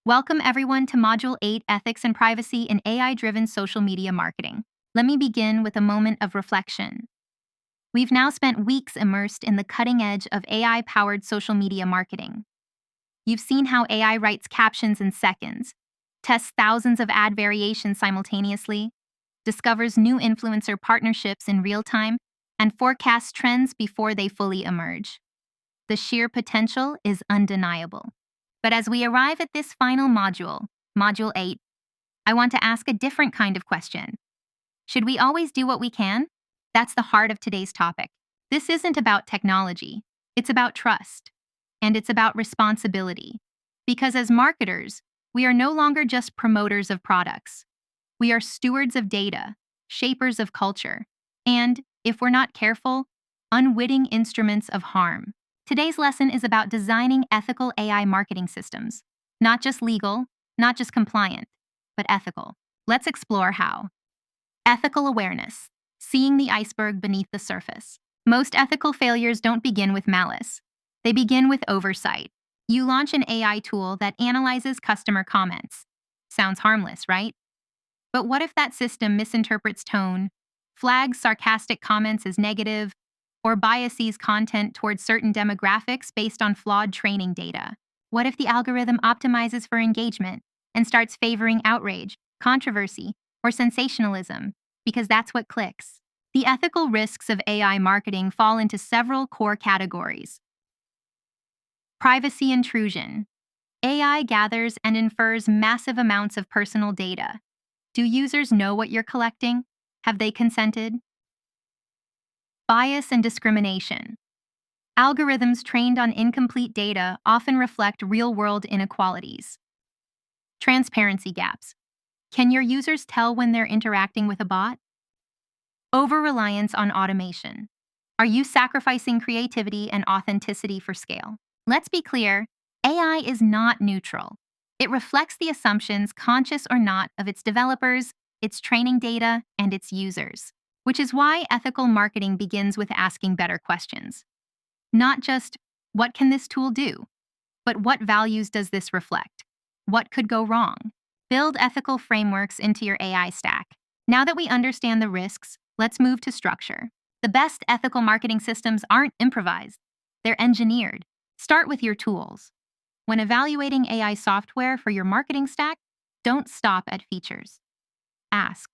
Welcome everyone to Module 8 Ethics and Privacy in AI-driven Social Media Marketing. Let me begin with a moment of reflection. We've now spent weeks immersed in the cutting edge of AI-powered social media marketing. You've seen how AI writes captions in seconds, tests thousands of ad variations simultaneously, discovers new influencer partnerships in real time, and forecasts trends before they fully emerge. The sheer potential is undeniable. But as we arrive at this final module, Module 8, I want to ask a different kind of question. Should we always do what we can? That's the heart of today's topic. This isn't about technology, it's about trust. And it's about responsibility. Because as marketers, we are no longer just promoters of products. We are stewards of data, shapers of culture, and, if we're not careful, unwitting instruments of harm. Today's lesson is about designing ethical AI marketing systems. Not just legal, not just compliant, but ethical. Let's explore how. Ethical awareness, seeing the iceberg beneath the surface. Most ethical failures don't begin with malice. They begin with oversight. You launch an AI tool that analyzes customer comments. Sounds harmless, right? But what if that system misinterprets tone, flags sarcastic comments as negative, or biases content towards certain demographics based on flawed training data? What if the algorithm optimizes for engagement and starts favoring outrage, controversy, or sensationalism because that's what clicks? The ethical risks of AI marketing fall into several core categories. Privacy intrusion. AI gathers and infers massive amounts of personal data. Do users know what you're collecting? Have they consented? Bias and discrimination. Algorithms trained on incomplete data often reflect real-world inequalities. Transparency gaps. Can your users tell when they're interacting with a bot? Over-reliance on automation. Are you sacrificing creativity and authenticity for scale? Let's be clear, AI is not neutral. It reflects the assumptions, conscious or not, of its developers, its training data, and its users. Which is why ethical marketing begins with asking better questions. Not just, what can this tool do? But what values does this reflect? What could go wrong? Build ethical frameworks into your AI stack. Now that we understand the risks, let's move to structure. The best ethical marketing systems aren't improvised. They're engineered. Start with your tools. When evaluating AI software for your marketing stack, don't stop at features. Ask,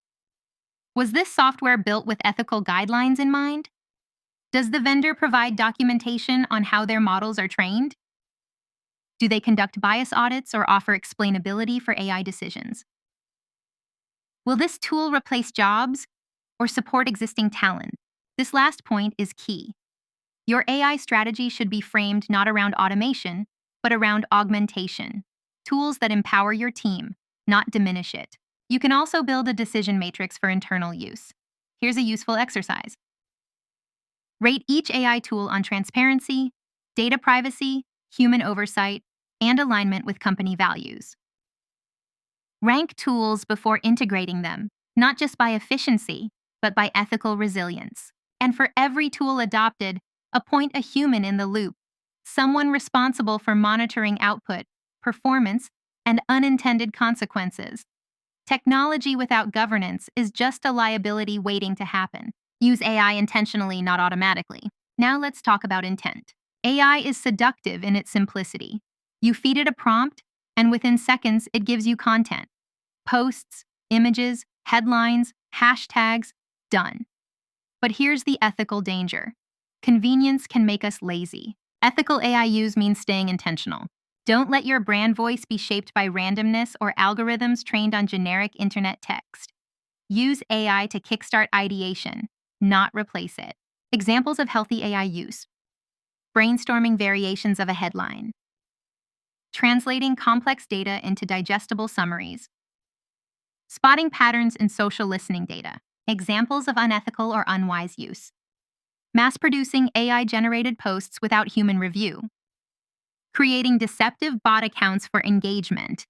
was this software built with ethical guidelines in mind? Does the vendor provide documentation on how their models are trained? Do they conduct bias audits or offer explainability for AI decisions? Will this tool replace jobs or support existing talent? This last point is key. Your AI strategy should be framed not around automation, but around augmentation. Tools that empower your team, not diminish it. You can also build a decision matrix for internal use. Here's a useful exercise. Rate each AI tool on transparency, data privacy, human oversight, and alignment with company values. Rank tools before integrating them, not just by efficiency, but by ethical resilience. And for every tool adopted, appoint a human in the loop, someone responsible for monitoring output, performance, and unintended consequences. Technology without governance is just a liability waiting to happen. Use AI intentionally, not automatically. Now let's talk about intent. AI is seductive in its simplicity. You feed it a prompt, and within seconds, it gives you content. Posts, images, headlines, hashtags, done. But here's the ethical danger. Convenience can make us lazy. Ethical AI use means staying intentional. Don't let your brand voice be shaped by randomness or algorithms trained on generic internet text. Use AI to kickstart ideation, not replace it. Examples of healthy AI use. Brainstorming variations of a headline. Translating complex data into digestible summaries. Spotting patterns in social listening data. Examples of unethical or unwise use. Mass-producing AI-generated posts without human review. Creating deceptive bot accounts for engagement.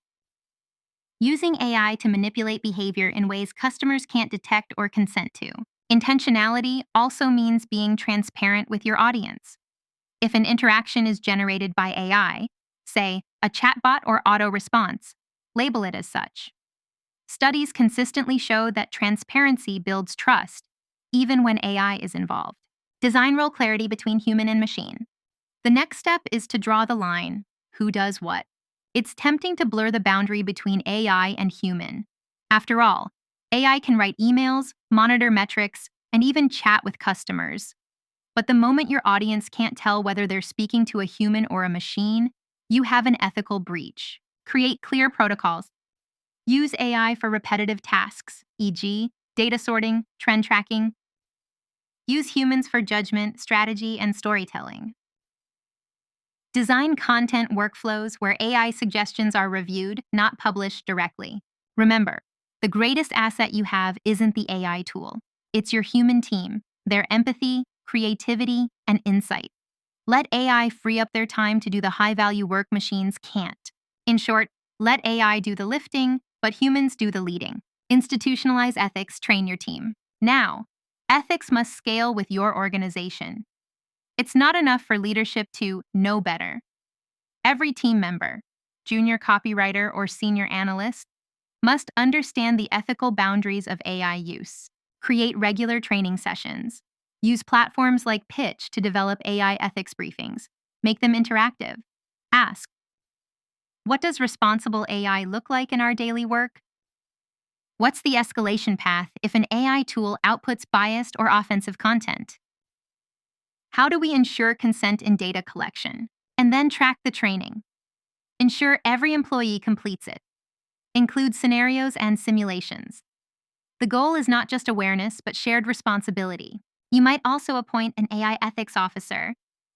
Using AI to manipulate behavior in ways customers can't detect or consent to. Intentionality also means being transparent with your audience. If an interaction is generated by AI, say, a chatbot, or auto response. Label it as such. Studies consistently show that transparency builds trust, even when AI is involved. Design role clarity between human and machine. The next step is to draw the line: who does what? It's tempting to blur the boundary between AI and human. After all, AI can write emails, monitor metrics, and even chat with customers. But the moment your audience can't tell whether they're speaking to a human or a machine, you have an ethical breach. Create clear protocols. Use AI for repetitive tasks, e.g., data sorting, trend tracking. Use humans for judgment, strategy, and storytelling. Design content workflows where AI suggestions are reviewed, not published directly. Remember, the greatest asset you have isn't the AI tool. It's your human team, their empathy, creativity, and insight. Let AI free up their time to do the high-value work machines can't. In short, let AI do the lifting, but humans do the leading. Institutionalize ethics, train your team. Now, ethics must scale with your organization. It's not enough for leadership to know better. Every team member, junior copywriter or senior analyst, must understand the ethical boundaries of AI use. Create regular training sessions. Use platforms like Pitch to develop AI ethics briefings. Make them interactive. Ask, what does responsible AI look like in our daily work? What's the escalation path if an AI tool outputs biased or offensive content? How do we ensure consent in data collection? And then track the training. Ensure every employee completes it. Include scenarios and simulations. The goal is not just awareness, but shared responsibility. You might also appoint an AI ethics officer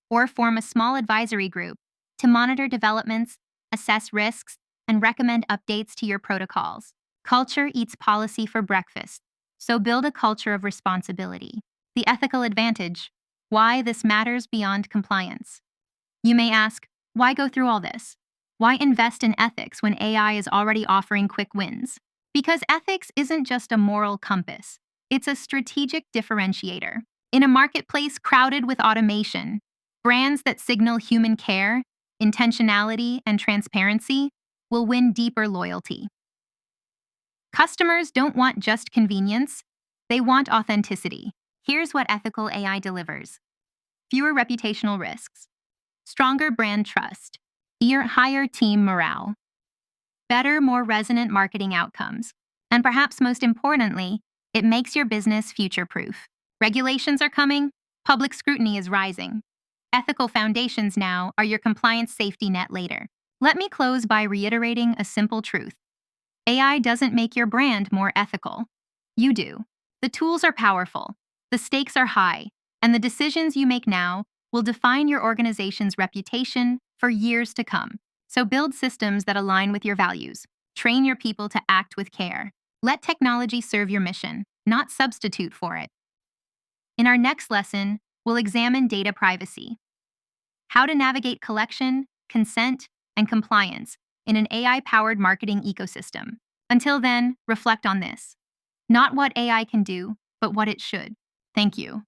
or form a small advisory group to monitor developments, assess risks, and recommend updates to your protocols. Culture eats policy for breakfast, so build a culture of responsibility. The ethical advantage: why this matters beyond compliance. You may ask, why go through all this? Why invest in ethics when AI is already offering quick wins? Because ethics isn't just a moral compass, it's a strategic differentiator. In a marketplace crowded with automation, brands that signal human care, intentionality, and transparency will win deeper loyalty. Customers don't want just convenience, they want authenticity. Here's what ethical AI delivers: fewer reputational risks, stronger brand trust, higher team morale, better, more resonant marketing outcomes, and perhaps most importantly, it makes your business future-proof. Regulations are coming, public scrutiny is rising. Ethical foundations now are your compliance safety net later. Let me close by reiterating a simple truth. AI doesn't make your brand more ethical. You do. The tools are powerful, the stakes are high, and the decisions you make now will define your organization's reputation for years to come. So build systems that align with your values. Train your people to act with care. Let technology serve your mission, not substitute for it. In our next lesson, we'll examine data privacy, how to navigate collection, consent, and compliance in an AI-powered marketing ecosystem. Until then, reflect on this. Not what AI can do, but what it should. Thank you.